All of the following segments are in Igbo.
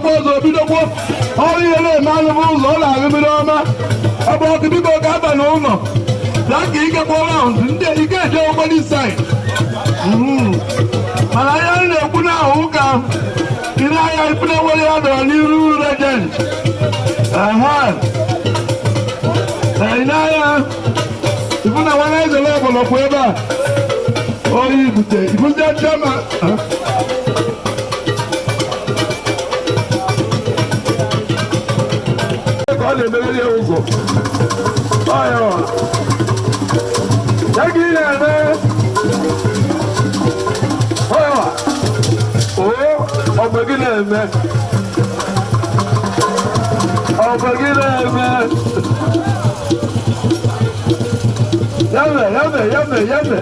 na-akwa ọzọ bidokwo ọrụ ihe na-eme anụ bụ ụzọ ọ na-arụ mmiri ọma ebe ọkụ biko ga-aba n'ụlọ na ka ike kpọọ raụnd ndị ike eje okporo saịd mana anya anyị na-ekwu n'ahụ ụka ile anya ikpere nwere ya dọrọ n'iru regent n'anya ifu na nwana ezele ọbụlọkwa ebe a oyi ibute ibute chama ka ọ na-emerere ya ụzọ ọya ya ka ị na-eme ọya ọgbe gị na-eme ọgbe gị na-eme yame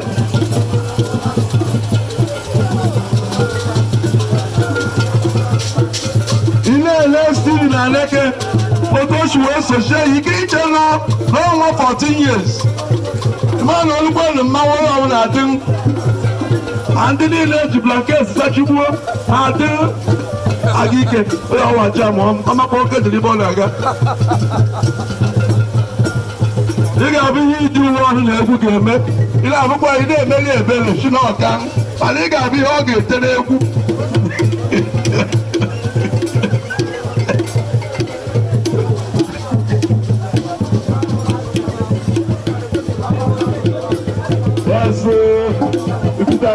ilé Steve na Aneke otoṣù osoṣe yìí kí n ṣe lọ lọ́wọ́ 14 years ìmọ̀nà olùgbọ́nù mmanwó ọ̀hún àti àǹtí niile ji blanket sachigbuo àti agike onye ọwụ aja ma ọmakwa oke dịrị bọọlụ aga ị ga-abụ ihe iji uwe ọhụụ na egwu ga-eme ị na-abụkwa ị na-emeli ebere si n'ọka mana ị ga-abụ ihe ọ ga-ete n'egwu Ikwuta